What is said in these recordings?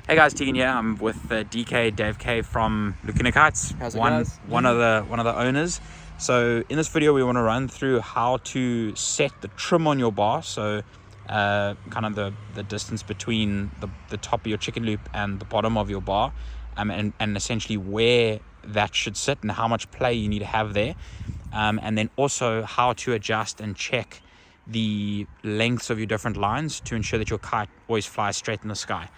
Hey guys, Tegan here. I'm with DK, Dave K from Lukina Kites. How's it guys? One of the owners. So in this video we want to run through how to set the trim on your bar. So kind of the distance between the top of your chicken loop and the bottom of your bar, and essentially where that should sit and how much play you need to have there, and then also how to adjust and check the lengths of your different lines to ensure that your kite always flies straight in the sky.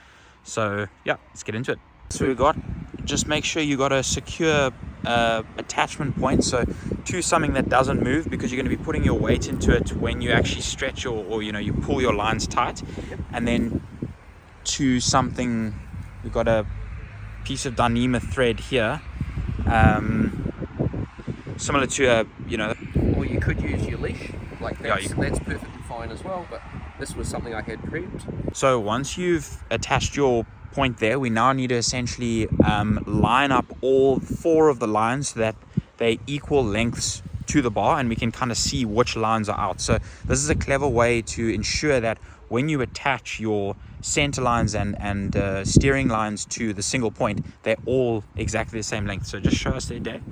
So yeah, let's get into it. So we got, just make sure you got a secure attachment point, so to something that doesn't move, because you're going to be putting your weight into it when you actually stretch or you pull your lines tight. And then to something, we've got a piece of Dyneema thread here, similar to a or you could use your leash, like that's perfectly fine as well, but this was something I had prepped. So once you've attached your point there, we now need to essentially line up all 4 of the lines so that they equal lengths to the bar, and we can kind of see which lines are out. So this is a clever way to ensure that when you attach your center lines and steering lines to the single point, they're all exactly the same length. So just show us there, Dave.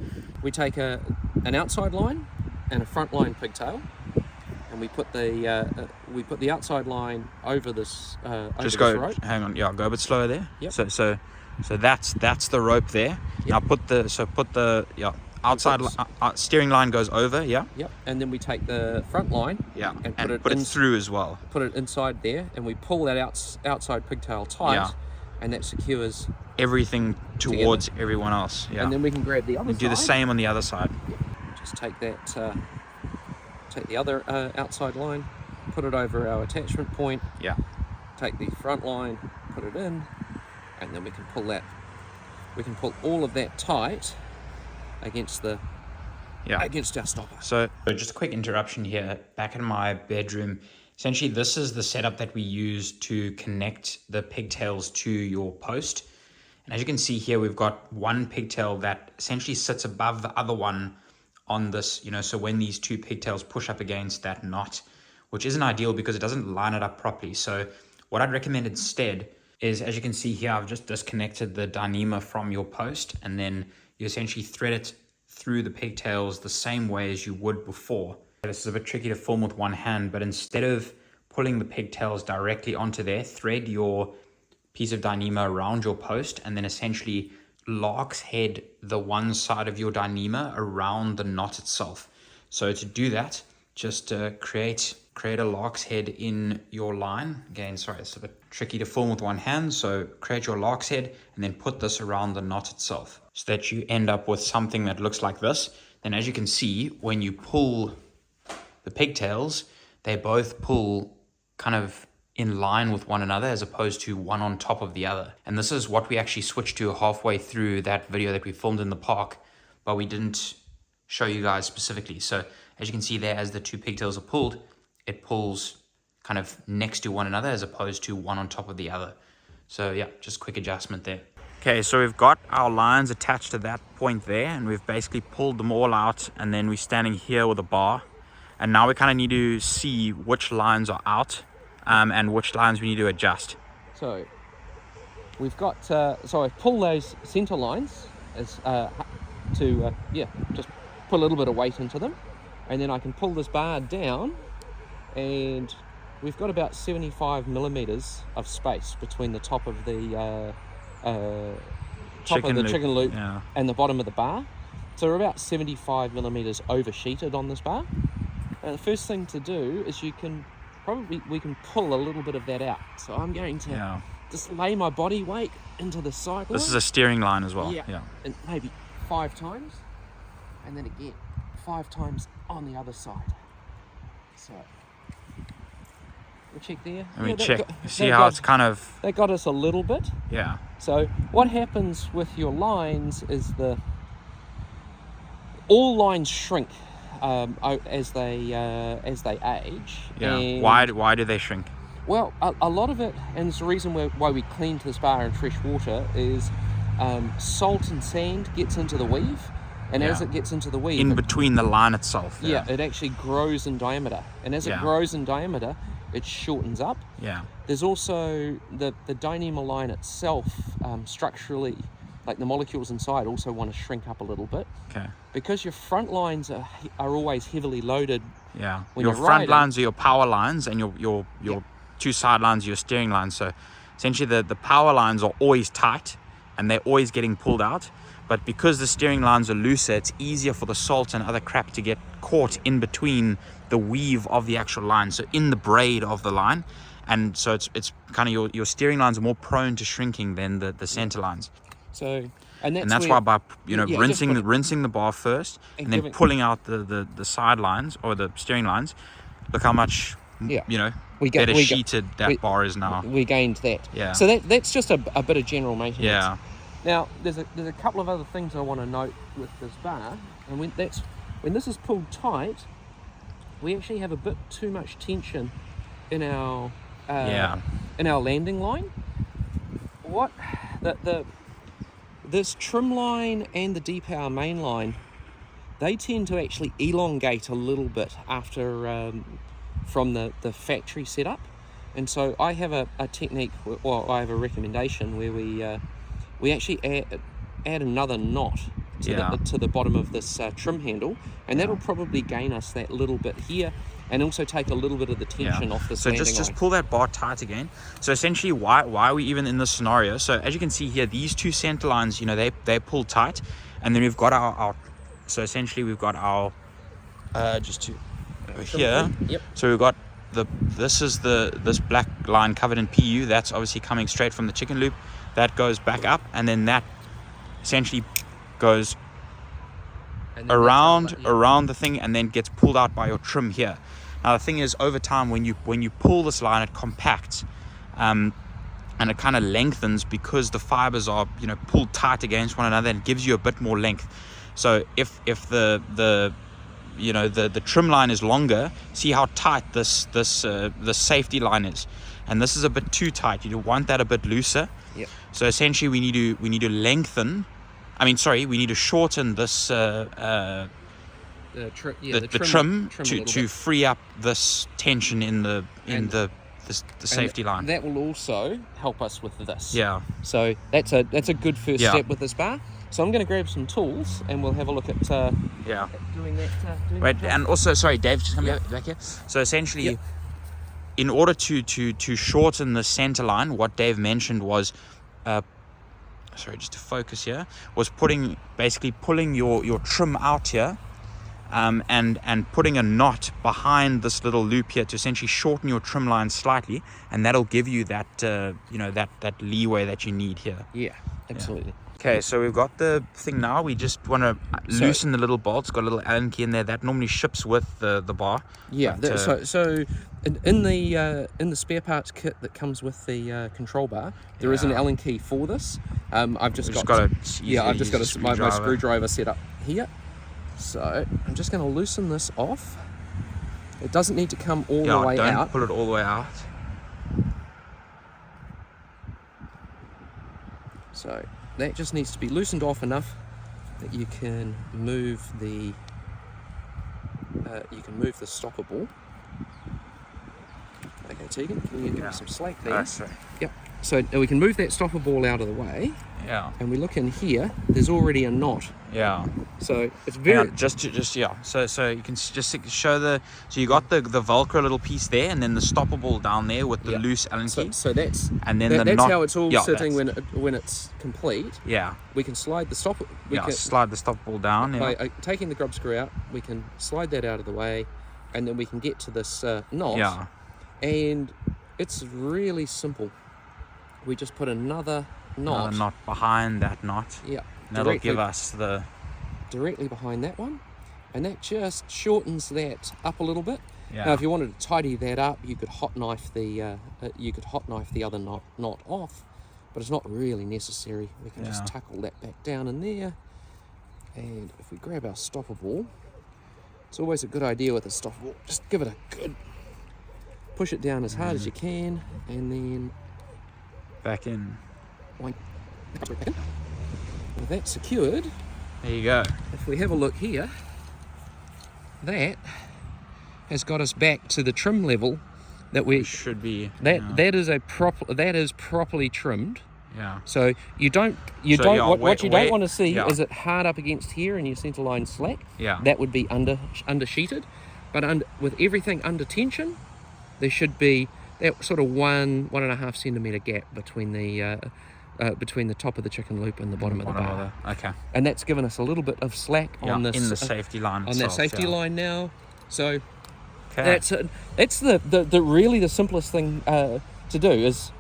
We take an outside line and a front line pigtail, and we put the outside line over this just over go this rope. hang on, yeah, go a bit slower there. Yep. So that's the rope there. Yep. Now put the outside steering line goes over. Yep. And then we take the front line and put it through as well. Put it inside there, and we pull that outside pigtail tight, and that secures everything towards together. Everyone else. Yeah. And then we can grab the other side. Do the same on the other side. Yep. Just take that. Take the other outside line, put it over our attachment point. Yeah. Take the front line, put it in, and then we can pull that. We can pull all of that tight against the against our stopper. So just a quick interruption here. Back in my bedroom, essentially this is the setup that we use to connect the pigtails to your post. And as you can see here, we've got one pigtail that essentially sits above the other one on this, so when these 2 pigtails push up against that knot, which isn't ideal because it doesn't line it up properly. So what I'd recommend instead is, as you can see here, I've just disconnected the Dyneema from your post, and then you essentially thread it through the pigtails the same way as you would before. This is a bit tricky to film with one hand, but instead of pulling the pigtails directly onto there, thread your piece of Dyneema around your post, and then essentially lark's head the one side of your Dyneema around the knot itself. So to do that, just create a lark's head in your line. Again, sorry, it's a bit tricky to film with one hand, so create your lark's head and then put this around the knot itself so that you end up with something that looks like this. Then as you can see, when you pull the pigtails, they both pull kind of in line with one another as opposed to one on top of the other. And this is what we actually switched to halfway through that video that we filmed in the park, but we didn't show you guys specifically. So as you can see there, as the 2 pigtails are pulled, it pulls kind of next to one another as opposed to one on top of the other. So yeah, just a quick adjustment there. Okay, so we've got our lines attached to that point there, and we've basically pulled them all out, and then we're standing here with a bar. And now we kind of need to see which lines are out, and which lines we need to adjust. So we've got, so I pull those center lines as just put a little bit of weight into them, and then I can pull this bar down, and we've got about 75 millimeters of space between the top of the chicken loop and the bottom of the bar. So we're about 75 millimeters over sheeted on this bar. And the first thing to do is we can pull a little bit of that out. So I'm going to just lay my body weight into the cycle. This is a steering line as well. Yeah. And maybe 5 times, and then again 5 times on the other side. So we'll check there. And we check. See how it's kind of. They got us a little bit. Yeah. So what happens with your lines is all lines shrink as they age. Yeah. And why do they shrink? Well, a lot of it, and it's the reason why we clean this bar in fresh water, is salt and sand gets into the weave, and as it gets into the weave, in between the line itself, it actually grows in diameter, and as it grows in diameter, it shortens up. Yeah. There's also the Dyneema line itself, structurally, like the molecules inside also want to shrink up a little bit. Okay. Because your front lines are always heavily loaded. Yeah. When Your you're front riding. lines are your power lines, and your two side lines are your steering lines. So essentially the power lines are always tight and they're always getting pulled out. But because the steering lines are looser, it's easier for the salt and other crap to get caught in between the weave of the actual line, so in the braid of the line. And so it's kind of your steering lines are more prone to shrinking than the center lines. So and that's why by rinsing the bar first and then giving, pulling out the side lines or the steering lines, look how much better sheeted that bar is now. We gained that. Yeah. So that's just a bit of general maintenance. Yeah. Now there's a couple of other things I want to note with this bar, and when this is pulled tight, we actually have a bit too much tension in our landing line. This trim line and the depower main line, they tend to actually elongate a little bit after from the factory setup. And so I have a technique, or I have a recommendation where we actually add another knot to the bottom of this trim handle, and that'll probably gain us that little bit here, and also take a little bit of the tension off this landing line. So just pull that bar tight again. So essentially, why are we even in this scenario? So as you can see here, these two center lines, they pull tight, and then we've got our so essentially we've got our over here. Yep. So we've got this black line covered in PU. That's obviously coming straight from the chicken loop. That goes back up, and then that essentially goes around the thing, and then gets pulled out by your trim here. Now the thing is, over time, when you pull this line, it compacts, and it kind of lengthens because the fibers are pulled tight against one another, and it gives you a bit more length. So if the trim line is longer, see how tight this safety line is, and this is a bit too tight. You want that a bit looser. Yep. So essentially, we need to lengthen. We need to shorten this the trim to free up this tension in the safety line. That will also help us with this. Yeah. So that's a good first step with this bar. So I'm going to grab some tools, and we'll have a look at doing that. Wait, and also, sorry, Dave, just come back here. So essentially, in order to shorten the center line, what Dave mentioned was, just to focus here, was pulling your trim out here, and putting a knot behind this little loop here to essentially shorten your trim line slightly, and that'll give you that that leeway that you need here. Yeah, absolutely. Yeah. Okay, so we've got the thing now. We just want to loosen the little bolts. Got a little Allen key in there that normally ships with the bar. Yeah. But, so in the spare parts kit that comes with the control bar, there is an Allen key for this. I've just got my screwdriver set up here. So I'm just going to loosen this off. It doesn't need to come all the way out. Don't pull it all the way out. So that just needs to be loosened off enough that you can move the stopper ball. Okay, Tegan, can you give me some slack there? Yep. So we can move that stopper ball out of the way. Yeah. And we look in here. There's already a knot. Yeah. So it's very So you can just show so you got the Velcro little piece there, and then the stopper ball down there with the loose Allen key. So that's that's how it's all sitting when it's complete. Yeah. We can slide the stopper. Slide the stopper ball down. By taking the grub screw out, we can slide that out of the way, and then we can get to this knot. Yeah. And it's really simple. We just put another knot behind that knot. Yeah. And that'll give us directly behind that one, and that just shortens that up a little bit. Yeah. Now, if you wanted to tidy that up, you could hot knife the other knot off, but it's not really necessary. We can just tuck all that back down in there, and if we grab our stopper ball, it's always a good idea with a stopper ball. Just give it a good push it down as hard as you can, and then back in. With that secured, there you go. If we have a look here, that has got us back to the trim level that we should be that is properly trimmed. Yeah. So you don't what you don't want to see is it hard up against here and your centre line slack. Yeah. That would be under sheeted, but with everything under tension, there should be that sort of 1.5 centimetre gap between the top of the chicken loop and the bottom of the bar. Okay. And that's given us a little bit of slack on this in the safety line on itself, that safety line now. So okay. that's the really the simplest thing to do is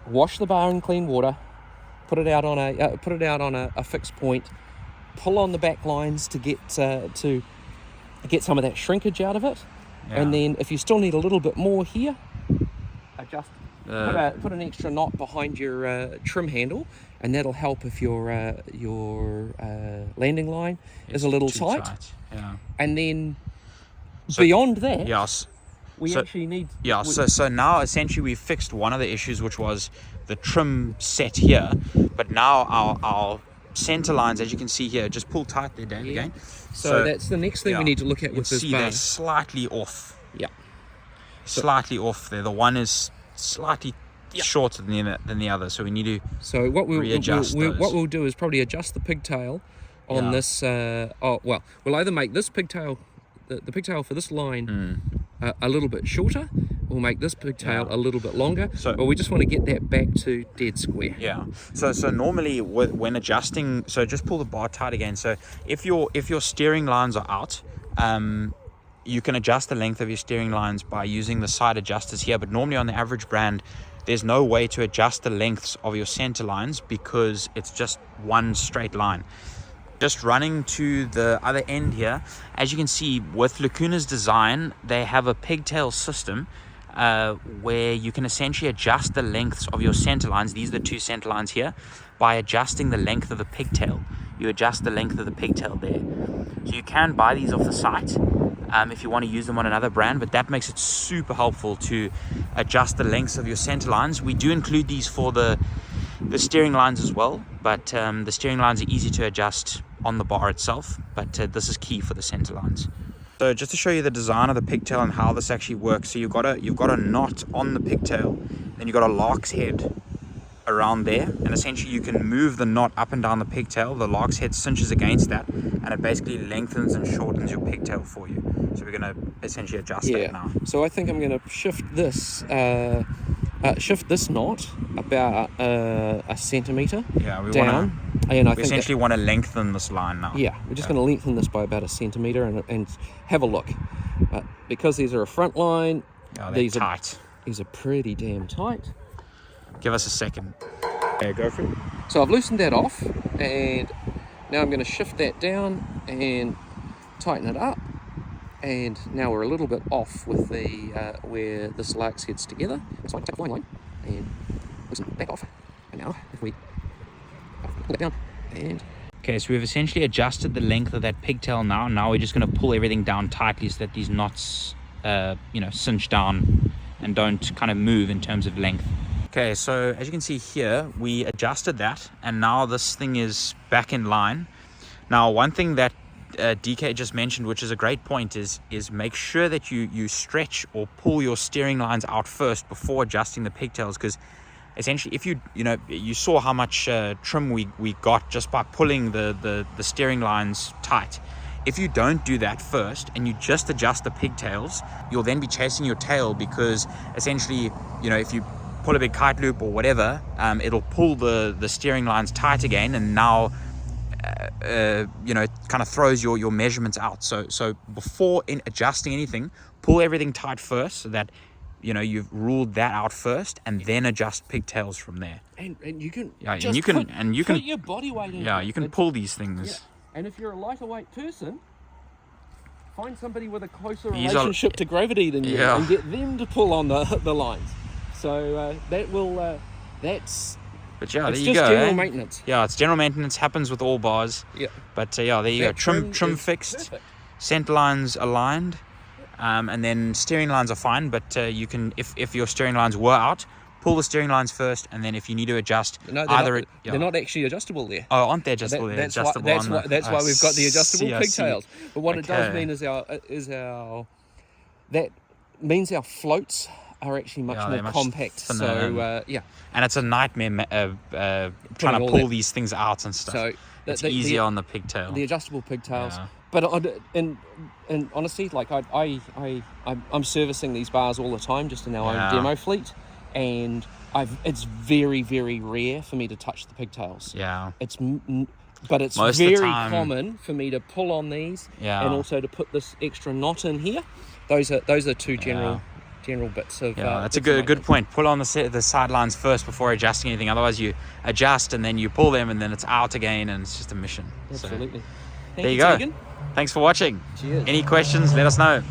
wash the bar in clean water, put it out on a fixed point, pull on the back lines to get some of that shrinkage out of it, and then if you still need a little bit more here, adjust. Put an extra knot behind your trim handle, and that'll help if your landing line is a little tight. Yeah. And then beyond that, we so, actually need... Yeah, so now essentially we've fixed one of the issues, which was the trim set here. But now our center lines, as you can see here, just pull tight there, Dave, again. So that's the next thing we need to look at with this bar. They're slightly off. Yeah. Slightly off there. The one is slightly shorter than the other, so we need to readjust those. What we'll do is probably adjust the pigtail on this. We'll either make this pigtail, the pigtail for this line, a little bit shorter. We'll make this pigtail a little bit longer. But we just want to get that back to dead square. Yeah. So normally when adjusting, so just pull the bar tight again. So if your steering lines are out, you can adjust the length of your steering lines by using the side adjusters here. But normally on the average brand, there's no way to adjust the lengths of your center lines because it's just one straight line. Just running to the other end here, as you can see with Lacuna's design, they have a pigtail system where you can essentially adjust the lengths of your center lines. These are the two center lines here. By adjusting the length of the pigtail, you adjust the length of the pigtail there. So you can buy these off the site if you want to use them on another brand, but that makes it super helpful to adjust the lengths of your center lines. We do include these for the steering lines as well, but the steering lines are easy to adjust on the bar itself, but this is key for the center lines. So just to show you the design of the pigtail and how this actually works, so you've got a knot on the pigtail, then you've got a lark's head around there, and essentially you can move the knot up and down the pigtail. The lark's head cinches against that, and it basically lengthens and shortens your pigtail for you. So we're going to essentially adjust that now. So I think I'm going to shift this knot about a centimetre down. And I think essentially want to lengthen this line now. Yeah, we're just going to lengthen this by about a centimetre and have a look. Because these are a front line, these are tight. These are pretty damn tight. Give us a second. Okay, go for it. So I've loosened that off, and now I'm going to shift that down and tighten it up. And now we're a little bit off with the where this lark's head's together. So I can take the line and loosen that off. And now if we pull it down and... Okay, so we've essentially adjusted the length of that pigtail now. Now we're just going to pull everything down tightly so that these knots, cinch down and don't kind of move in terms of length. Okay, so as you can see here, we adjusted that, and now this thing is back in line. Now, one thing that DK just mentioned, which is a great point, is make sure that you stretch or pull your steering lines out first before adjusting the pigtails, because essentially if you saw how much trim we got just by pulling the steering lines tight. If you don't do that first and you just adjust the pigtails, you'll then be chasing your tail, because essentially, if you pull a big kite loop or whatever, it'll pull the steering lines tight again, and now it kind of throws your measurements out. So before adjusting anything, pull everything tight first, so that you've ruled that out first, and then adjust pigtails from there. And you can put your body weight in. Yeah, you can pull these things. Yeah. And if you're a lighter weight person, find somebody with a closer relationship to gravity than you, and get them to pull on the lines. So that's... But yeah, it's there you just go. General maintenance. Yeah, it's general maintenance. Happens with all bars. Yeah. But there you go. Trim fixed. Perfect. Center lines aligned. And then steering lines are fine. But you can, if your steering lines were out, pull the steering lines first. And then if you need to adjust, they're not actually adjustable there. Oh, aren't they adjustable there? That's why we've got the adjustable pigtails. But what it does mean is that means our floats are actually much they're more much compact. thinner So yeah, and it's a nightmare trying to all pull that. these things out and stuff. So it's easier on the pigtail. The adjustable pigtails. Yeah. But in honesty, like I'm servicing these bars all the time, just in our own demo fleet, and it's very, very rare for me to touch the pigtails. Yeah. But it's Most of very the time, common for me to pull on these, Yeah. and also to put this extra knot in here. Those are two general bits of. Yeah, that's a good point. Pull on the sidelines first before adjusting anything. Otherwise, you adjust and then you pull them, and then it's out again, and it's just a mission. Absolutely. So, there you go. Tegan. Thanks for watching. Cheers. Any questions? Let us know.